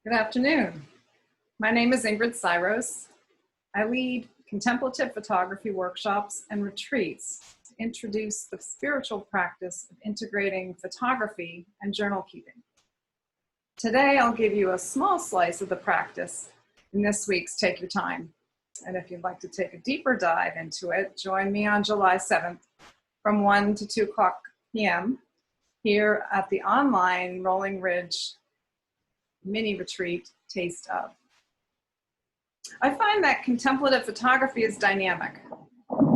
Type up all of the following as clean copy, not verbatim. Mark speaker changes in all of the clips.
Speaker 1: Good afternoon. My name is Ingrid Cyros. I lead contemplative photography workshops and retreats to introduce the spiritual practice of integrating photography and journal keeping. Today, I'll give you a small slice of the practice in this week's Take Your Time. And if you'd like to take a deeper dive into it, join me on July 7th from 1 to 2 p.m. here at the online Rolling Ridge mini retreat, Taste Of. I find that contemplative photography is dynamic.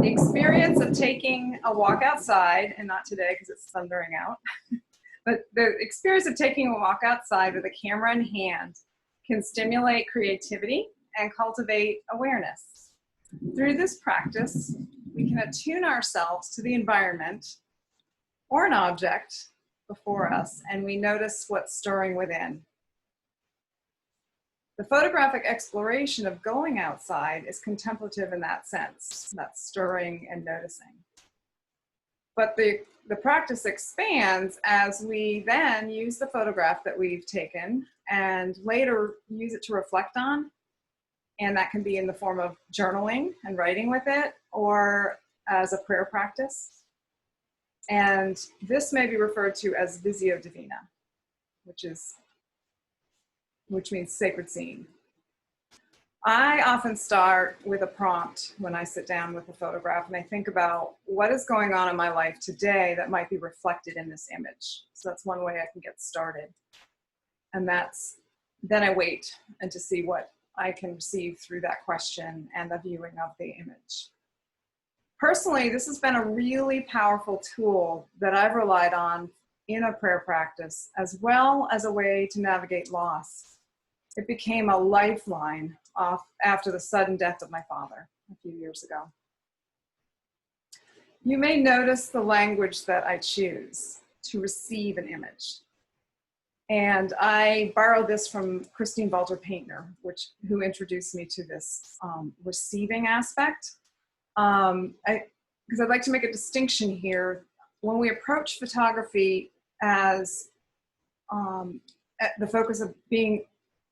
Speaker 1: The experience of taking a walk outside, and not today because it's thundering out, but the experience of taking a walk outside with a camera in hand can stimulate creativity and cultivate awareness. Through this practice, we can attune ourselves to the environment or an object before us, and we notice what's stirring within. The photographic exploration of going outside is contemplative in that sense, that's stirring and noticing. But the practice expands as we then use the photograph that we've taken and later use it to reflect on. And that can be in the form of journaling and writing with it, or as a prayer practice. And this may be referred to as Visio Divina, which means sacred scene. I often start with a prompt when I sit down with a photograph and I think about what is going on in my life today that might be reflected in this image. So that's one way I can get started. And then I wait and to see what I can receive through that question and the viewing of the image. Personally, this has been a really powerful tool that I've relied on in a prayer practice, as well as a way to navigate loss. It became a lifeline after the sudden death of my father a few years ago. You may notice the language that I choose to receive an image. And I borrowed this from Christine Walter-Paintner, who introduced me to this receiving aspect. Because I'd like to make a distinction here. When we approach photography as the focus of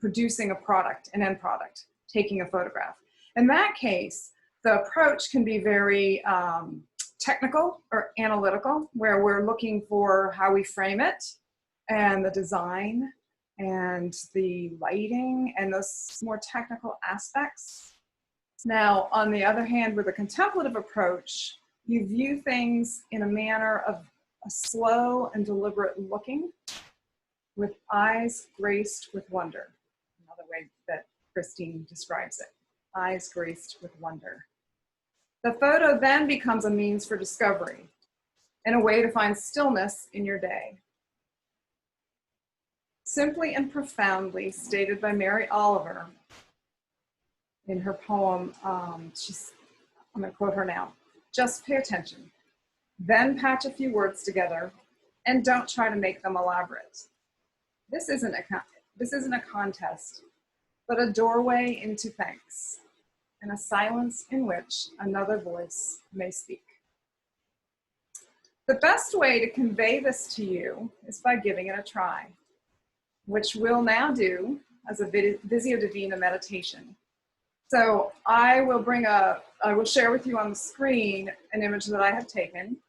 Speaker 1: producing a product, an end product, taking a photograph. In that case, the approach can be very technical or analytical, where we're looking for how we frame it and the design and the lighting and those more technical aspects. Now, on the other hand, with a contemplative approach, you view things in a manner of a slow and deliberate looking with eyes graced with wonder. Another way that Christine describes it, eyes graced with wonder. The photo then becomes a means for discovery and a way to find stillness in your day. Simply and profoundly stated by Mary Oliver in her poem, I'm going to quote her now, "Just pay attention, then patch a few words together, and don't try to make them elaborate. This isn't a contest, but a doorway into thanks, and a silence in which another voice may speak." The best way to convey this to you is by giving it a try, which we'll now do as a Visio Divina meditation. So I will share with you on the screen an image that I have taken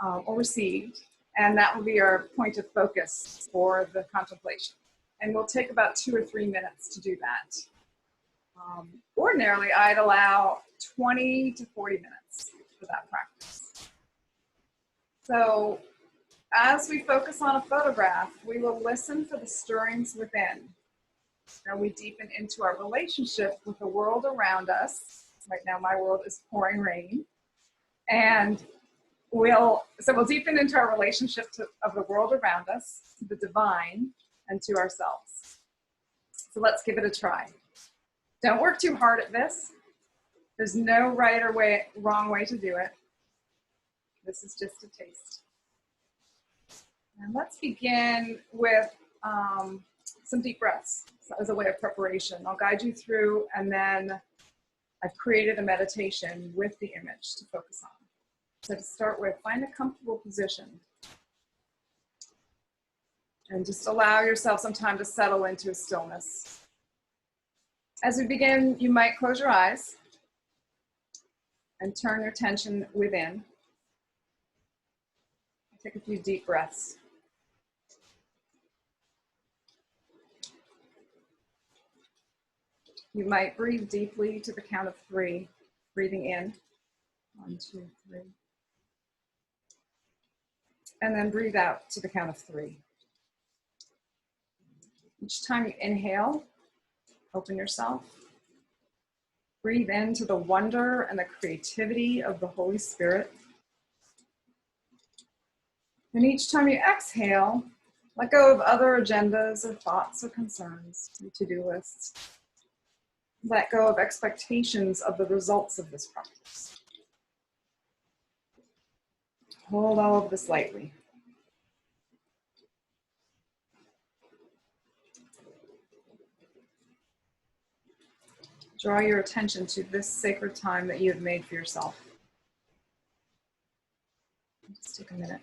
Speaker 1: or received, and that will be our point of focus for the contemplation. And we'll take about 2 or 3 minutes to do that. Ordinarily, I'd allow 20 to 40 minutes for that practice. So as we focus on a photograph, we will listen for the stirrings within. And we deepen into our relationship with the world around us. Right now, my world is pouring rain. And we'll deepen into our relationship of the world around us, to the divine, and to ourselves. So let's give it a try. Don't work too hard at this. There's no right or wrong way to do it. This is just a taste. And let's begin with some deep breaths as a way of preparation. I'll guide you through, and then I've created a meditation with the image to focus on. So to start with, find a comfortable position. And just allow yourself some time to settle into a stillness. As we begin, you might close your eyes and turn your attention within. Take a few deep breaths. You might breathe deeply to the count of 3, breathing in. 1, 2, 3. And then breathe out to the count of 3. Each time you inhale, open yourself. Breathe into the wonder and the creativity of the Holy Spirit. And each time you exhale, let go of other agendas or thoughts or concerns, your to-do lists. Let go of expectations of the results of this practice. Hold all of this lightly. Draw your attention to this sacred time that you have made for yourself. Just take a minute.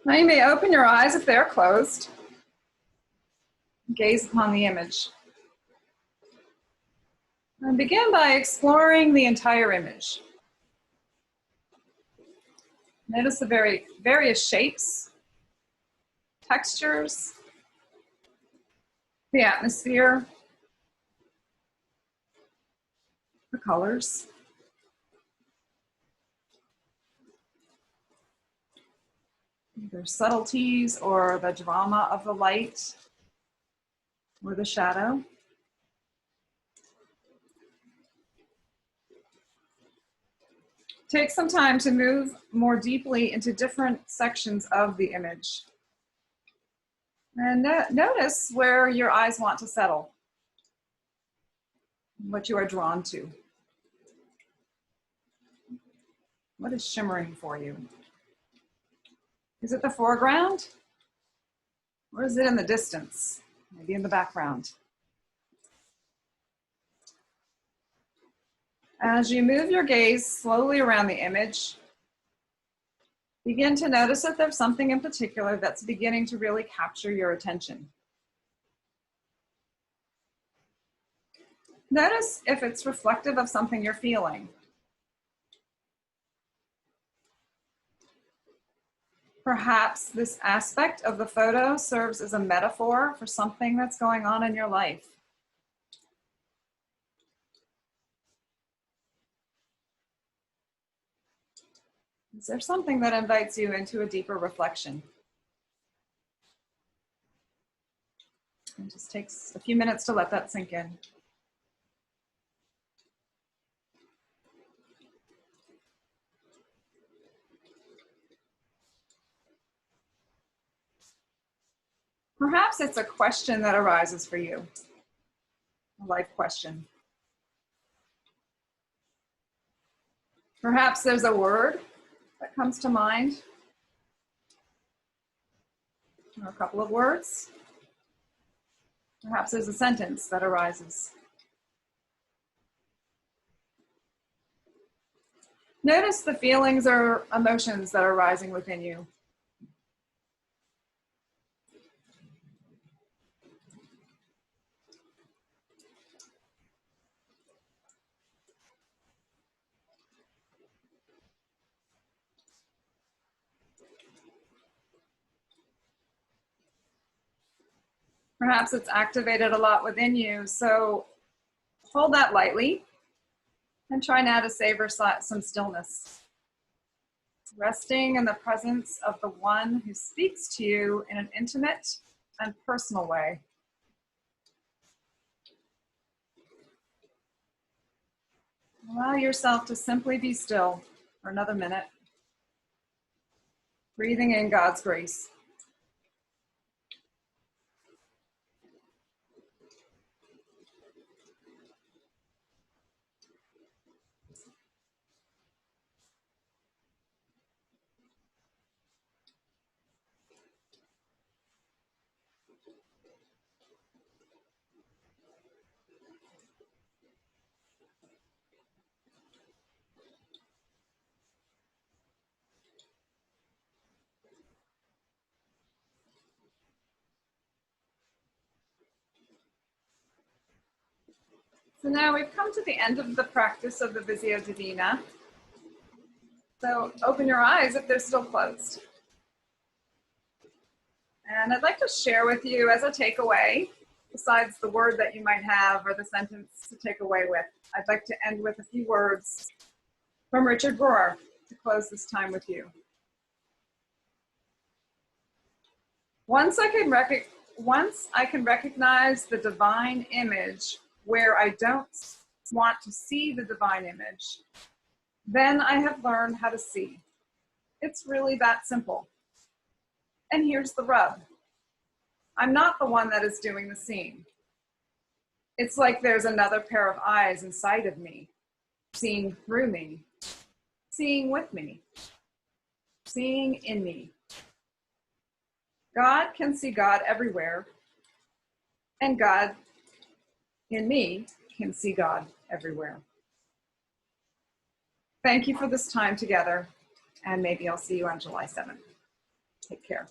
Speaker 1: Now you may open your eyes if they're closed. Gaze upon the image. And begin by exploring the entire image. Notice the various shapes, textures, the atmosphere, the colors. Either subtleties or the drama of the light or the shadow. Take some time to move more deeply into different sections of the image. And notice where your eyes want to settle, what you are drawn to. What is shimmering for you? Is it the foreground? Or is it in the distance? Maybe in the background. As you move your gaze slowly around the image, begin to notice if there's something in particular that's beginning to really capture your attention. Notice if it's reflective of something you're feeling. Perhaps this aspect of the photo serves as a metaphor for something that's going on in your life. Is there something that invites you into a deeper reflection? It just takes a few minutes to let that sink in. Perhaps it's a question that arises for you, a life question. Perhaps there's a word that comes to mind, or a couple of words. Perhaps there's a sentence that arises. Notice the feelings or emotions that are rising within you. Perhaps it's activated a lot within you, so hold that lightly and try now to savor some stillness. Resting in the presence of the one who speaks to you in an intimate and personal way. Allow yourself to simply be still for another minute, breathing in God's grace. So now we've come to the end of the practice of the Visio Divina. So open your eyes if they're still closed. And I'd like to share with you as a takeaway, besides the word that you might have or the sentence to take away with, I'd like to end with a few words from Richard Rohr to close this time with you. Once I can recognize the divine image where I don't want to see the divine image, then I have learned how to see. It's really that simple. And here's the rub. I'm not the one that is doing the seeing. It's like there's another pair of eyes inside of me, seeing through me, seeing with me, seeing in me. God can see God everywhere, and God in me can see God everywhere. Thank you for this time together, and maybe I'll see you on July 7th. Take care.